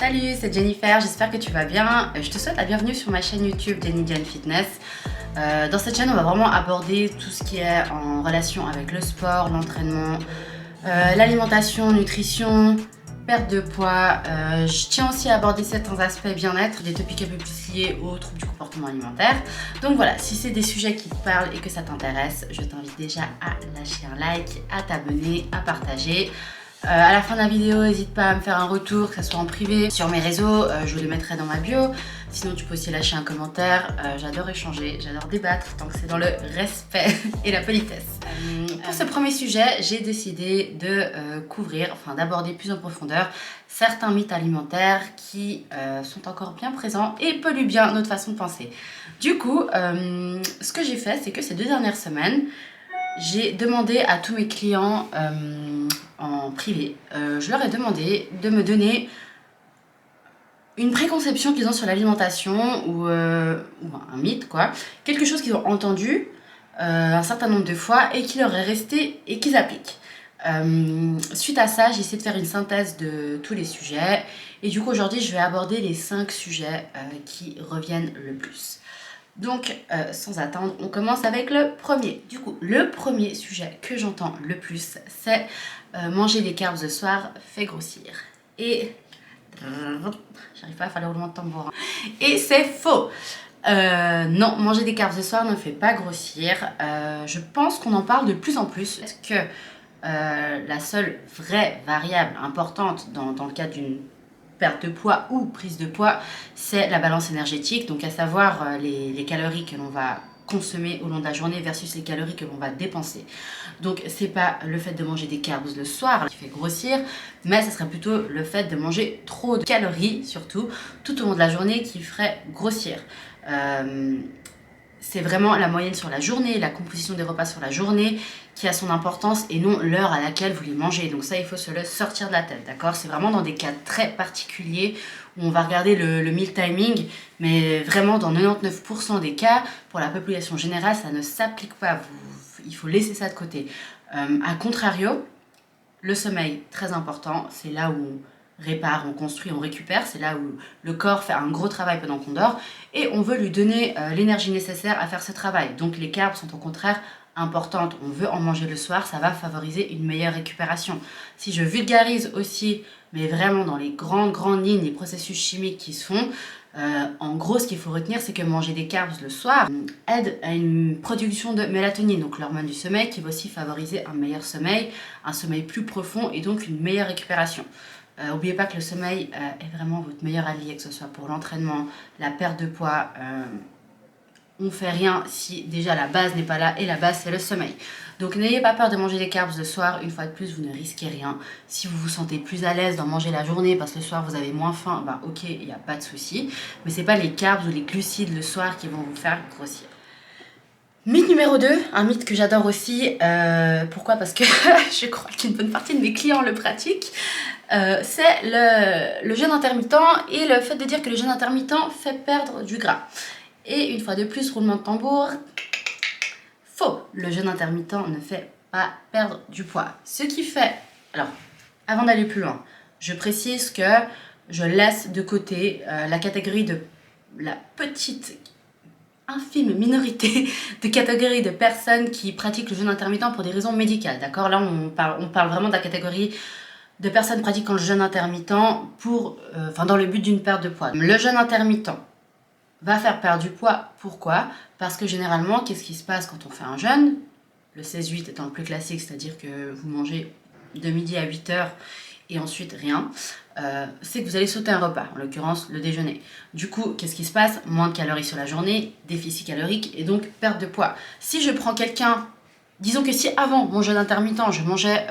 Salut, c'est Jennifer, j'espère que tu vas bien. Je te souhaite la bienvenue sur ma chaîne YouTube Jenny Jen Fitness. Dans cette chaîne, on va vraiment aborder tout ce qui est en relation avec le sport, l'entraînement, l'alimentation, nutrition, perte de poids. Je tiens aussi à aborder certains aspects bien-être, des topics un peu plus liés aux troubles du comportement alimentaire. Donc voilà, si c'est des sujets qui te parlent et que ça t'intéresse, je t'invite déjà à lâcher un like, à t'abonner, à partager. À la fin de la vidéo, n'hésite pas à me faire un retour, que ce soit en privé, sur mes réseaux, je les mettrai dans ma bio. Sinon, tu peux aussi lâcher un commentaire. J'adore échanger, j'adore débattre, tant que c'est dans le respect et la politesse. Pour ce premier sujet, j'ai décidé de d'aborder plus en profondeur certains mythes alimentaires qui sont encore bien présents et polluent bien notre façon de penser. Du coup, ce que j'ai fait, c'est que ces 2 dernières semaines, j'ai demandé à tous mes clients en privé, je leur ai demandé de me donner une préconception qu'ils ont sur l'alimentation ou un mythe quoi, quelque chose qu'ils ont entendu un certain nombre de fois et qui leur est resté et qu'ils appliquent. Suite à ça, j'ai essayé de faire une synthèse de tous les sujets et du coup aujourd'hui je vais aborder les 5 sujets qui reviennent le plus. Donc, sans attendre, on commence avec le premier. Du coup, le premier sujet que j'entends le plus, c'est manger des carbs le soir fait grossir. Et j'arrive pas à faire le roulement de tambour. Et c'est faux. Non, manger des carbs le soir ne fait pas grossir. Je pense qu'on en parle de plus en plus. Est-ce que la seule vraie variable importante dans le cadre d'une perte de poids ou prise de poids, c'est la balance énergétique, donc à savoir les calories que l'on va consommer au long de la journée versus les calories que l'on va dépenser. Donc c'est pas le fait de manger des carbs le soir qui fait grossir, mais ce serait plutôt le fait de manger trop de calories, surtout tout au long de la journée, qui ferait grossir. C'est vraiment la moyenne sur la journée, la composition des repas sur la journée qui a son importance et non l'heure à laquelle vous les mangez. Donc ça, il faut se le sortir de la tête, d'accord? C'est vraiment dans des cas très particuliers où on va regarder le meal timing, mais vraiment dans 99% des cas, pour la population générale, ça ne s'applique pas. Il faut laisser ça de côté. A contrario, le sommeil, très important, c'est là où on répare, on construit, on récupère, c'est là où le corps fait un gros travail pendant qu'on dort et on veut lui donner l'énergie nécessaire à faire ce travail. Donc les carbs sont au contraire importantes, on veut en manger le soir, ça va favoriser une meilleure récupération. Si je vulgarise aussi, mais vraiment dans les grandes lignes, les processus chimiques qui se font, en gros ce qu'il faut retenir c'est que manger des carbs le soir aide à une production de mélatonine, donc l'hormone du sommeil qui va aussi favoriser un meilleur sommeil, un sommeil plus profond et donc une meilleure récupération. N'oubliez pas que le sommeil est vraiment votre meilleur allié, que ce soit pour l'entraînement, la perte de poids. On ne fait rien si déjà la base n'est pas là et la base c'est le sommeil. Donc n'ayez pas peur de manger des carbs le soir, une fois de plus vous ne risquez rien. Si vous vous sentez plus à l'aise d'en manger la journée parce que le soir vous avez moins faim, bah ok, il n'y a pas de souci. Mais c'est pas les carbs ou les glucides le soir qui vont vous faire grossir. Mythe numéro 2, un mythe que j'adore aussi, pourquoi? Parce que je crois qu'une bonne partie de mes clients le pratiquent, c'est le jeûne intermittent et le fait de dire que le jeûne intermittent fait perdre du gras. Et une fois de plus, roulement de tambour, faux, le jeûne intermittent ne fait pas perdre du poids. Ce qui fait, alors avant d'aller plus loin, je précise que je laisse de côté la catégorie de la petite infime minorité de catégories de personnes qui pratiquent le jeûne intermittent pour des raisons médicales, d'accord? Là, on parle vraiment de la catégorie de personnes pratiquant le jeûne intermittent dans le but d'une perte de poids. Le jeûne intermittent va faire perdre du poids, pourquoi? Parce que généralement, qu'est-ce qui se passe quand on fait un jeûne? Le 16-8 étant le plus classique, c'est-à-dire que vous mangez de midi à 8h et ensuite rien, c'est que vous allez sauter un repas, en l'occurrence le déjeuner. Du coup, qu'est-ce qui se passe? Moins de calories sur la journée, déficit calorique et donc perte de poids. Si je prends quelqu'un, disons que si avant mon jeûne intermittent, je mangeais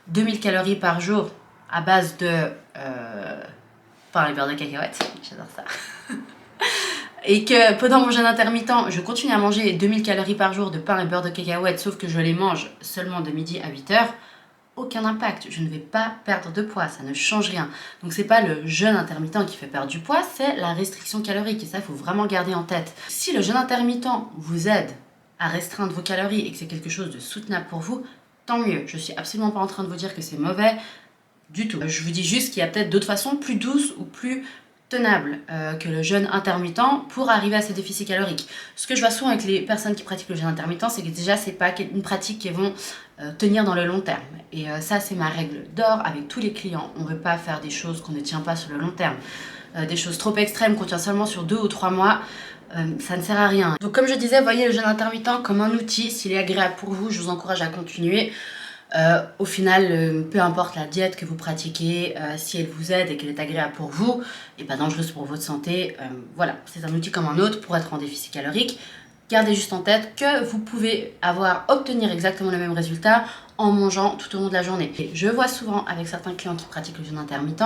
2000 calories par jour à base de pain et beurre de cacahuète, j'adore ça, et que pendant mon jeûne intermittent, je continue à manger 2000 calories par jour de pain et beurre de cacahuète, sauf que je les mange seulement de midi à 8h, aucun impact, je ne vais pas perdre de poids, ça ne change rien. Donc c'est pas le jeûne intermittent qui fait perdre du poids, c'est la restriction calorique et ça il faut vraiment garder en tête. Si le jeûne intermittent vous aide à restreindre vos calories et que c'est quelque chose de soutenable pour vous, tant mieux. Je suis absolument pas en train de vous dire que c'est mauvais. du tout. Je vous dis juste qu'il y a peut-être d'autres façons plus douces ou plus tenable que le jeûne intermittent pour arriver à ces déficits caloriques. Ce que je vois souvent avec les personnes qui pratiquent le jeûne intermittent, c'est que déjà c'est pas une pratique qu'ils vont tenir dans le long terme. Et ça c'est ma règle d'or avec tous les clients. On veut pas faire des choses qu'on ne tient pas sur le long terme. Des choses trop extrêmes qu'on tient seulement sur 2 ou 3 mois, ça ne sert à rien. Donc comme je disais, voyez le jeûne intermittent comme un outil. S'il est agréable pour vous, je vous encourage à continuer. Au final, peu importe la diète que vous pratiquez, si elle vous aide et qu'elle est agréable pour vous et pas dangereuse pour votre santé, voilà, c'est un outil comme un autre pour être en déficit calorique. Gardez juste en tête que vous pouvez obtenir exactement le même résultat en mangeant tout au long de la journée. Et je vois souvent avec certains clients qui pratiquent le jeûne intermittent,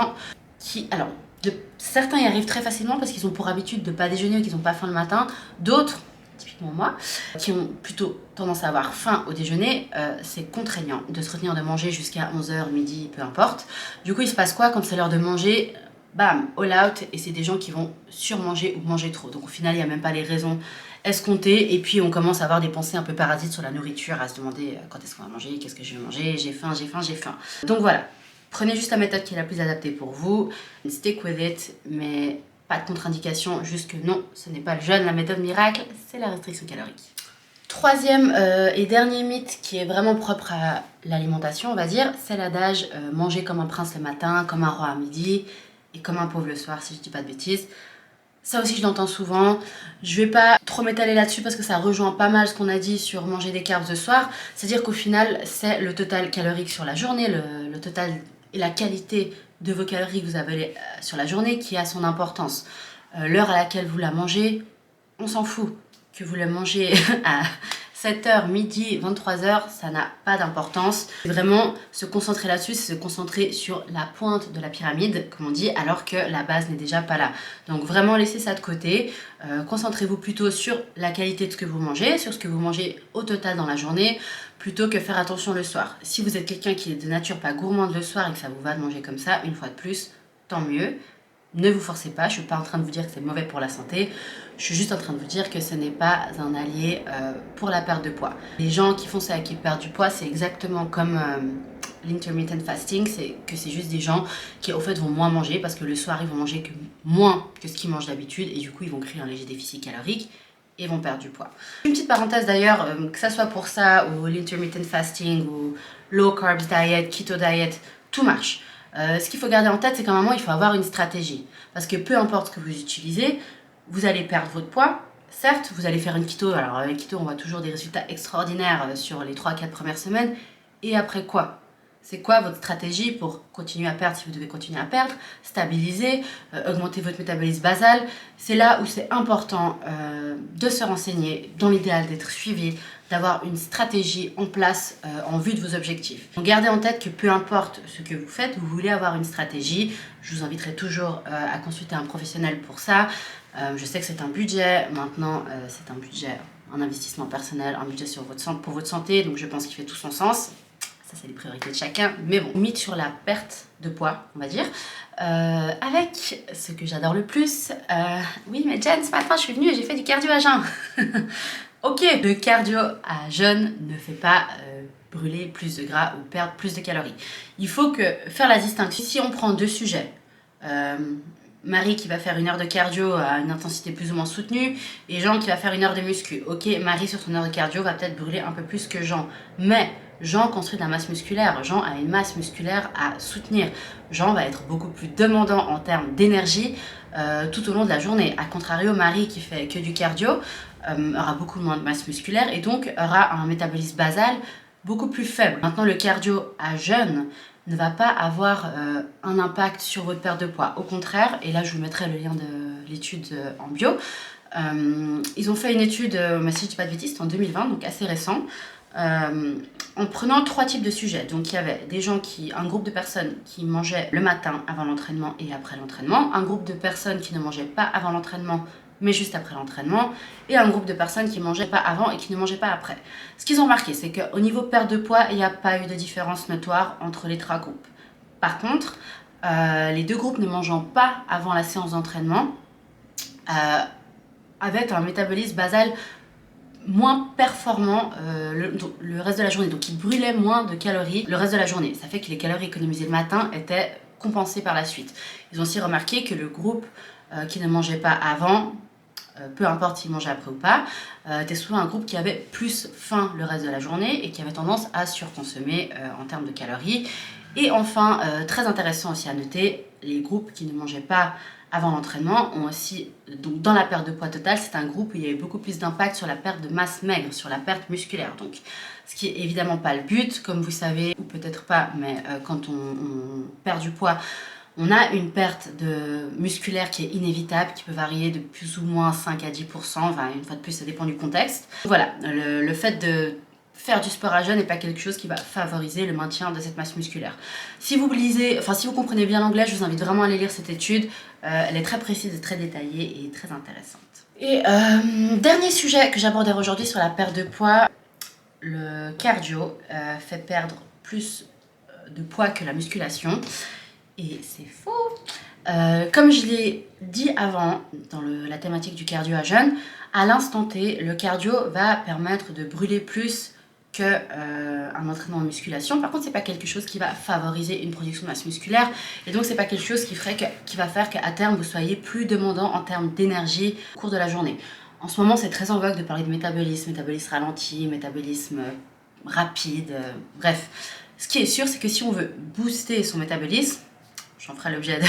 certains y arrivent très facilement parce qu'ils ont pour habitude de ne pas déjeuner ou qu'ils n'ont pas faim le matin. D'autres, typiquement moi, qui ont plutôt tendance à avoir faim au déjeuner, c'est contraignant de se retenir de manger jusqu'à 11h, midi, peu importe. Du coup, il se passe quoi quand c'est l'heure de manger? Bam, all out, et c'est des gens qui vont surmanger ou manger trop. Donc au final, il n'y a même pas les raisons escomptées, et puis on commence à avoir des pensées un peu parasites sur la nourriture, à se demander quand est-ce qu'on va manger, qu'est-ce que je vais manger, j'ai faim, j'ai faim, j'ai faim. Donc voilà, prenez juste la méthode qui est la plus adaptée pour vous, stick with it, mais pas de contre-indication, juste que non, ce n'est pas le jeûne, la méthode miracle, c'est la restriction calorique. Troisième et dernier mythe qui est vraiment propre à l'alimentation, on va dire, c'est l'adage manger comme un prince le matin, comme un roi à midi et comme un pauvre le soir, si je dis pas de bêtises. Ça aussi, je l'entends souvent. Je vais pas trop m'étaler là-dessus parce que ça rejoint pas mal ce qu'on a dit sur manger des carbs le soir. C'est-à-dire qu'au final, c'est le total calorique sur la journée, le total et la qualité de vos calories que vous avez sur la journée qui a son importance. L'heure à laquelle vous la mangez, on s'en fout. Que vous la mangez à 7h, midi, 23h, ça n'a pas d'importance. C'est vraiment se concentrer là-dessus, c'est se concentrer sur la pointe de la pyramide, comme on dit, alors que la base n'est déjà pas là. Donc vraiment laissez ça de côté, concentrez-vous plutôt sur la qualité de ce que vous mangez, sur ce que vous mangez au total dans la journée, plutôt que faire attention le soir. Si vous êtes quelqu'un qui est de nature pas gourmande le soir et que ça vous va de manger comme ça, une fois de plus, tant mieux. Ne vous forcez pas, je ne suis pas en train de vous dire que c'est mauvais pour la santé, je suis juste en train de vous dire que ce n'est pas un allié pour la perte de poids. Les gens qui font ça et qui perdent du poids, c'est exactement comme l'intermittent fasting, c'est juste des gens qui au fait vont moins manger parce que le soir ils vont manger moins que ce qu'ils mangent d'habitude et du coup ils vont créer un léger déficit calorique et vont perdre du poids. Une petite parenthèse d'ailleurs, que ça soit pour ça ou l'intermittent fasting ou low carbs diet, keto diet, tout marche. Ce qu'il faut garder en tête, c'est qu'à un moment, il faut avoir une stratégie. Parce que peu importe ce que vous utilisez, vous allez perdre votre poids. Certes, vous allez faire une keto. Alors, avec keto, on voit toujours des résultats extraordinaires sur les 3-4 premières semaines. Et après quoi? C'est quoi votre stratégie pour continuer à perdre si vous devez continuer à perdre, stabiliser, augmenter votre métabolisme basal? C'est là où c'est important de se renseigner, dans l'idéal d'être suivi, d'avoir une stratégie en place en vue de vos objectifs. Donc gardez en tête que peu importe ce que vous faites, vous voulez avoir une stratégie. Je vous inviterai toujours à consulter un professionnel pour ça. Je sais que c'est un budget, maintenant c'est un budget, un investissement personnel, un budget pour votre santé, donc je pense qu'il fait tout son sens. Ça, c'est les priorités de chacun. Mais bon, mythe sur la perte de poids, on va dire. Avec ce que j'adore le plus. Oui, mais Jen, ce matin, je suis venue et j'ai fait du cardio à jeun. Ok, le cardio à jeûne ne fait pas brûler plus de gras ou perdre plus de calories. Il faut faire la distinction. Si on prend deux sujets, Marie qui va faire 1 heure de cardio à une intensité plus ou moins soutenue et Jean qui va faire 1 heure de muscu. Ok, Marie sur son heure de cardio va peut-être brûler un peu plus que Jean, mais Jean construit de la masse musculaire, Jean a une masse musculaire à soutenir. Jean va être beaucoup plus demandant en termes d'énergie tout au long de la journée. A contrario, Marie qui fait que du cardio aura beaucoup moins de masse musculaire et donc aura un métabolisme basal beaucoup plus faible. Maintenant, le cardio à jeûne ne va pas avoir un impact sur votre perte de poids. Au contraire, et là je vous mettrai le lien de l'étude en bio, ils ont fait une étude, si je ne dis pas de bêtises, en 2020, donc assez récent, en prenant 3 types de sujets. Donc il y avait un groupe de personnes qui mangeaient le matin avant l'entraînement et après l'entraînement, un groupe de personnes qui ne mangeaient pas avant l'entraînement mais juste après l'entraînement, et un groupe de personnes qui ne mangeaient pas avant et qui ne mangeaient pas après. Ce qu'ils ont remarqué, c'est qu'au niveau perte de poids, il n'y a pas eu de différence notoire entre les 3 groupes. Par contre, les 2 groupes ne mangeant pas avant la séance d'entraînement avaient un métabolisme basal moins performant le reste de la journée, donc ils brûlaient moins de calories le reste de la journée. Ça fait que les calories économisées le matin étaient compensées par la suite. Ils ont aussi remarqué que le groupe qui ne mangeait pas avant, peu importe s'il mangeait après ou pas, était souvent un groupe qui avait plus faim le reste de la journée et qui avait tendance à surconsommer en termes de calories. Et enfin, très intéressant aussi à noter, les groupes qui ne mangeaient pas avant l'entraînement ont aussi, donc dans la perte de poids totale, c'est un groupe où il y a eu beaucoup plus d'impact sur la perte de masse maigre, sur la perte musculaire. Donc, ce qui est évidemment pas le but, comme vous savez, ou peut-être pas, mais quand on perd du poids, on a une perte de musculaire qui est inévitable, qui peut varier de plus ou moins 5 à 10%, enfin une fois de plus ça dépend du contexte. Voilà, le fait de faire du sport à jeun n'est pas quelque chose qui va favoriser le maintien de cette masse musculaire. Si vous lisez, enfin si vous comprenez bien l'anglais, je vous invite vraiment à aller lire cette étude. Elle est très précise et très détaillée et très intéressante. Et dernier sujet que j'aborderai aujourd'hui sur la perte de poids, le cardio fait perdre plus de poids que la musculation. Et c'est faux. Comme je l'ai dit avant, dans la thématique du cardio à jeûne, à l'instant T, le cardio va permettre de brûler plus qu'un entraînement en musculation. Par contre, c'est pas quelque chose qui va favoriser une production de masse musculaire. Et donc, c'est pas quelque chose qui va faire qu'à terme, vous soyez plus demandant en termes d'énergie au cours de la journée. En ce moment, c'est très en vogue de parler de métabolisme ralenti, métabolisme rapide, bref. Ce qui est sûr, c'est que si on veut booster son métabolisme, ça fera l'objet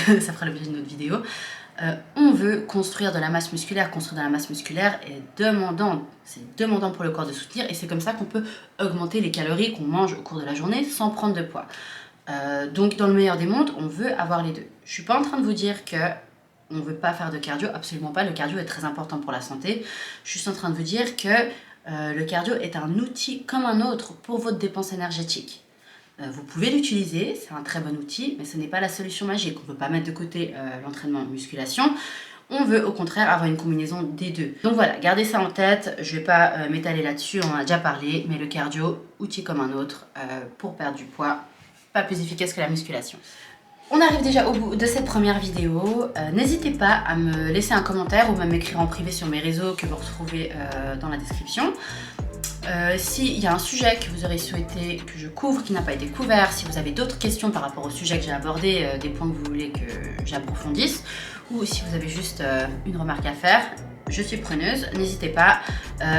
d'une autre vidéo, on veut construire de la masse musculaire. Construire de la masse musculaire est demandant. C'est demandant pour le corps de soutenir et c'est comme ça qu'on peut augmenter les calories qu'on mange au cours de la journée sans prendre de poids. Donc dans le meilleur des mondes, on veut avoir les deux. Je suis pas en train de vous dire que on veut pas faire de cardio, absolument pas. Le cardio est très important pour la santé. Je suis juste en train de vous dire que le cardio est un outil comme un autre pour votre dépense énergétique. Vous pouvez l'utiliser, c'est un très bon outil, mais ce n'est pas la solution magique. On ne peut pas mettre de côté l'entraînement en musculation. On veut au contraire avoir une combinaison des deux. Donc voilà, gardez ça en tête. Je ne vais pas m'étaler là-dessus, on en a déjà parlé, mais le cardio, outil comme un autre, pour perdre du poids, pas plus efficace que la musculation. On arrive déjà au bout de cette première vidéo. N'hésitez pas à me laisser un commentaire ou même m'écrire en privé sur mes réseaux que vous retrouvez dans la description. S'il y a un sujet que vous aurez souhaité que je couvre, qui n'a pas été couvert, si vous avez d'autres questions par rapport au sujet que j'ai abordé, des points que vous voulez que j'approfondisse, ou si vous avez juste une remarque à faire, je suis preneuse, n'hésitez pas.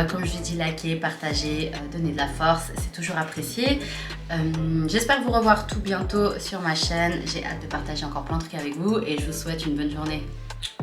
Comme je vous dis, likez, partagez, donnez de la force, c'est toujours apprécié. J'espère vous revoir tout bientôt sur ma chaîne, j'ai hâte de partager encore plein de trucs avec vous et je vous souhaite une bonne journée.